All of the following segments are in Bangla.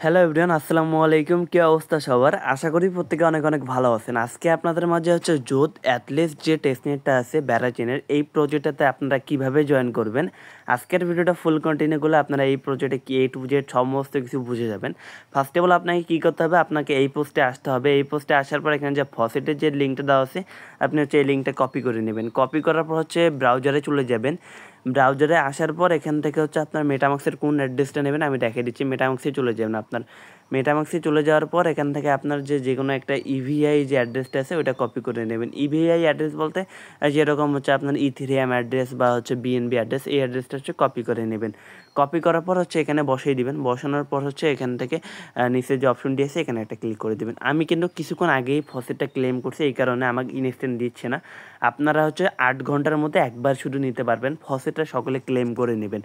হ্যালো এভরিওয়ান, আসসালামু আলাইকুম। কী অবস্থা সবার? আশা করি প্রত্যেকে অনেক অনেক ভালো আছেন। আজকে আপনাদের মাঝে হচ্ছে জোত অ্যাটলিস্ট যে টেস্টনেটটা আছে ব্যারাচিনের, এই প্রজেক্টটাতে আপনারা কীভাবে জয়েন করবেন। আজকের ভিডিওটা ফুল কন্টিনিউ করলে আপনারা এই প্রজেক্টে কি A to Z সমস্ত কিছু বুঝে যাবেন। ফার্স্ট অফ অল আপনাকে কী করতে হবে, আপনাকে এই পোস্টে আসতে হবে। এই পোস্টে আসার পর এখানে যে ফসেটের যে লিঙ্কটা দেওয়া আছে, আপনি হচ্ছে এই লিঙ্কটা কপি করে নেবেন। কপি করার পর হচ্ছে ব্রাউজারে চলে যাবেন। ব্রাউজারে আসার পর এখান থেকে হচ্ছে আপনার মেটামাক্সের কোন অ্যাড্রেসটা নেবেন আমি দেখিয়ে দিচ্ছি। মেটামাক্সে চলে যাবেন। আপনার মেটামাক্সে চলে যাওয়ার পর এখান থেকে আপনার যে কোনো একটা ইভিআই যে অ্যাড্রেসটা আছে ওইটা কপি করে নেবেন। ইভিআই অ্যাড্রেস বলতে যেরকম হচ্ছে আপনার ইথেরিয়াম অ্যাড্রেস বা হচ্ছে বিএনবি অ্যাড্রেস, এই অ্যাড্রেসটা হচ্ছে কপি করে নেবেন। কপি করার পর হচ্ছে এখানে বসিয়ে দিবেন। বসানোর পর হচ্ছে এখান থেকে নিচে যে অপশনটি আছে এখানে একটা ক্লিক করে দেবেন। আমি কিন্তু কিছুক্ষণ আগেই ফসেটটা ক্লেম করছি, এই কারণে আমাকে ইনস্ট্যান্ট দিচ্ছে না। আপনারা হচ্ছে 8 ঘন্টার মধ্যে একবার শুধু নিতে পারবেন। ফসেটটা সকলে ক্লেম করে নেবেন।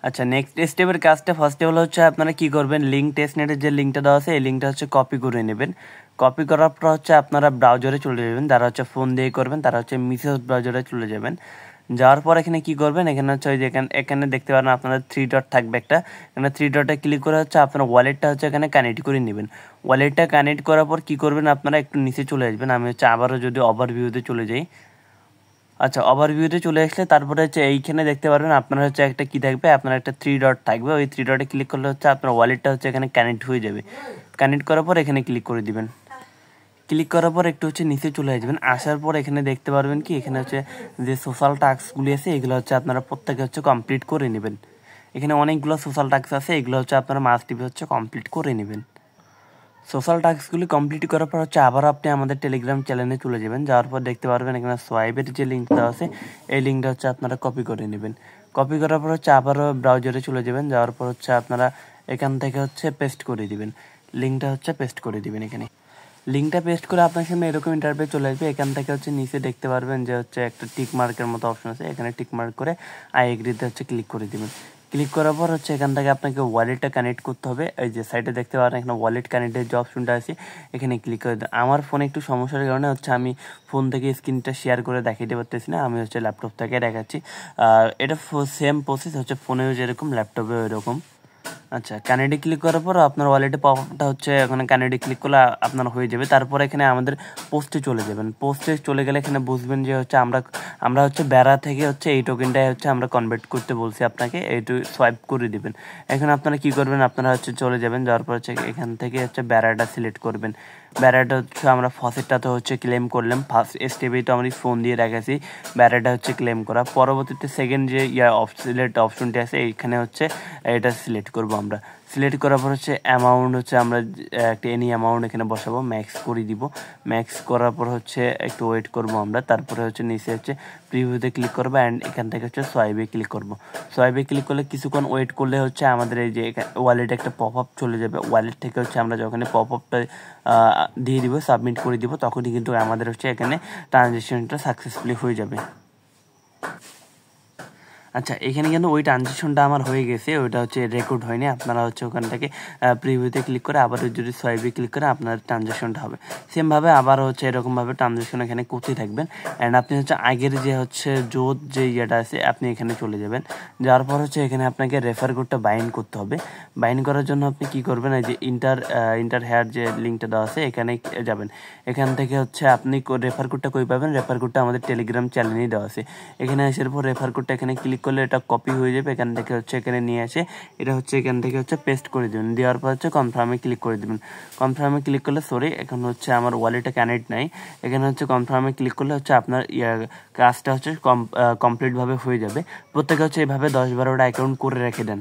আচ্ছা, নেক্সট স্টেপের কাজটা ফার্স্ট অফ অল হচ্ছে আপনারা কী করবেন, লিঙ্ক টেস্টনেটের যে লিঙ্কটা দেওয়া আছে এই লিঙ্কটা হচ্ছে কপি করে নেবেন। কপি করার পর হচ্ছে আপনারা ব্রাউজারে চলে যাবেন। যারা হচ্ছে ফোন দিয়ে করবেন তারা হচ্ছে মিসেস ব্রাউজারে চলে যাবেন। যাওয়ার পর এখানে কী করবেন, এখানে হচ্ছে ওই যে এখানে দেখতে পারেন আপনাদের 3 ডট থাকবে একটা। এখানে 3 ডটে ক্লিক করে হচ্ছে আপনার ওয়ালেটটা হচ্ছে এখানে কানেক্ট করে নেবেন। ওয়ালেটটা কানেক্ট করার পর কী করবেন, আপনারা একটু নিচে চলে আসবেন। আমি হচ্ছে আবারও যদি ওভারভিউতে চলে যাই। আচ্ছা, ওভারভিউতে চলে আসলে তারপরে হচ্ছে এইখানে দেখতে পারবেন আপনার হচ্ছে একটা কী থাকবে, আপনার একটা 3 ডট থাকবে। ওই 3 ডটে ক্লিক করলে হচ্ছে আপনার ওয়ালেটটা হচ্ছে এখানে কানেক্ট হয়ে যাবে। কানেক্ট করার পর এখানে ক্লিক করে দিবেন। ক্লিক করার পর একটু হচ্ছে নিচে চলে আসবেন। আসার পর এখানে দেখতে পারবেন কি এখানে হচ্ছে যে সোশ্যাল টাস্কগুলি আছে এগুলো হচ্ছে আপনারা প্রত্যেকে হচ্ছে কমপ্লিট করে নেবেন। এখানে অনেকগুলো সোশ্যাল টাস্ক আছে, এগুলো হচ্ছে আপনারা মাস্ট বি হচ্ছে কমপ্লিট করে নেবেন। সোশ্যাল টাস্কগুলি কমপ্লিট করার পর হচ্ছে আবার আপনি আমাদের টেলিগ্রাম চ্যানেলে চলে যাবেন। যাওয়ার পর দেখতে পারবেন এখানে সোয়াইপের যে লিঙ্কটা আছে এই লিঙ্কটা হচ্ছে আপনারা কপি করে নেবেন। কপি করার পর হচ্ছে আবারও ব্রাউজারে চলে যাবেন। যাওয়ার পর হচ্ছে আপনারা এখান থেকে হচ্ছে পেস্ট করে দিবেন। লিঙ্কটা হচ্ছে পেস্ট করে দিবেন। এখানে লিঙ্কটা পেস্ট করে আপনার সামনে এরকম ইন্টারফেস চলে আসবে। এখান থেকে হচ্ছে নিচে দেখতে পারবেন যে হচ্ছে একটা টিক মার্কের মতো অপশন আছে, এখানে টিক মার্ক করে আই এগ্রিতে হচ্ছে ক্লিক করে দিবেন। ক্লিক করার পর হচ্ছে এখান থেকে আপনাকে ওয়ালেটটা কানেক্ট করতে হবে। এই যে সাইডে দেখতে পারেন এখানে ওয়ালেট কানেক্টের যে অপশনটা আছে এখানে ক্লিক করে দেন। আমার ফোনে একটু সমস্যার কারণে হচ্ছে আমি ফোন থেকে স্ক্রিনটা শেয়ার করে দেখাতে পারতেছি না, আমি হচ্ছে ল্যাপটপ থেকে দেখাচ্ছি। এটা সেম প্রসেস হচ্ছে ফোনেও যেরকম ল্যাপটপেও এরকম। আচ্ছা, কানেডে ক্লিক করার পর আপনার ওয়ালেটে পপআপটা হচ্ছে এখানে কানেডে ক্লিক করলে আপনার হয়ে যাবে। তারপর এখানে আমাদের পোস্টে চলে যাবেন। পোস্টে চলে গেলে এখানে বুঝবেন যে হচ্ছে আমরা হচ্ছে বেড়া থেকে হচ্ছে এই টোকেনটাই হচ্ছে আমরা কনভার্ট করতে বলছি আপনাকে, এইটু সোয়াইপ করে দিবেন। এখন আপনারা কি করবেন, আপনারা হচ্ছে চলে যাবেন। যাওয়ার পর হচ্ছে এখান থেকে হচ্ছে বেড়াটা সিলেক্ট করবেন। বেড়াটা হচ্ছে আমরা ফসেটটা তো হচ্ছে ক্লেম করলাম, ফার্স্ট স্টেপেই তো আমরা ফোন দিয়ে রেখেছি বেড়াটা হচ্ছে ক্লেম করা। পরবর্তীতে সেকেন্ড যে সিলেক্ট অপশনটি আছে এইখানে হচ্ছে এটা সিলেক্ট করবো আমরা। সিলেক্ট করার পর হচ্ছে অ্যামাউন্ট হচ্ছে আমরা একটা এনি অ্যামাউন্ট এখানে বসাবো, ম্যাক্স করে দিব। ম্যাক্স করার পর হচ্ছে একটু ওয়েট করবো আমরা। তারপরে হচ্ছে নিচে হচ্ছে প্রিভিউতে ক্লিক করবো অ্যান্ড এখান থেকে হচ্ছে সোয়াইপে ক্লিক করবো। সোয়াইপে ক্লিক করলে কিছুক্ষণ ওয়েট করলে হচ্ছে আমাদের এই যে ওয়ালেটে একটা পপ আপ চলে যাবে। ওয়ালেট থেকে হচ্ছে আমরা যখন পপ আপটা দিয়ে দিব, সাবমিট করে দিব, তখনই কিন্তু আমাদের হচ্ছে এখানে ট্রানজ্যাকশনটা সাকসেসফুলি হয়ে যাবে। আচ্ছা, এখানে কিন্তু ওই ট্রানজেকশনটা আমার হয়ে গেছে, ওইটা হচ্ছে রেকর্ড হয়নি। আপনারা হচ্ছে ওখান থেকে প্রিভিউতে ক্লিক করে আবার যদি সোয়াইপে ক্লিক করে আপনার ট্রানজেকশনটা হবে। সেমভাবে আবার হচ্ছে এরকমভাবে ট্রানজেকশন এখানে করতে থাকবেন। অ্যান্ড আপনি হচ্ছে আগের যে হচ্ছে জোত যে ইয়েটা আছে আপনি এখানে চলে যাবেন। যাওয়ার পর হচ্ছে এখানে আপনাকে রেফার কোডটা বাইন্ড করতে হবে। বাইন্ড করার জন্য আপনি কি করবেন, এই যে ইন্টার হেয়ার যে লিঙ্কটা দেওয়া আছে এখানে যাবেন। এখান থেকে হচ্ছে আপনি রেফার কোডটা কই পাবেন, রেফার কোডটা আমাদের টেলিগ্রাম চ্যানেলেই দেওয়া আছে। এখানে আসার পর রেফার কোডটা এখানে ক্লিক করলে এটা কপি হয়ে যাবে। এখান থেকে হচ্ছে এখানে নিয়ে আসে এটা হচ্ছে এখান থেকে হচ্ছে পেস্ট করে দেবেন। দেওয়ার পর হচ্ছে কনফার্মে ক্লিক করে দেবেন। কনফার্মে ক্লিক করলে এখন হচ্ছে আমার ওয়ালেটে কানেক্ট নাই। এখানে হচ্ছে কনফার্মে ক্লিক করলে হচ্ছে আপনার কাজটা হচ্ছে কমপ্লিটভাবে হয়ে যাবে। প্রত্যেকে হচ্ছে এইভাবে 10-12টা অ্যাকাউন্ট করে রেখে দেন।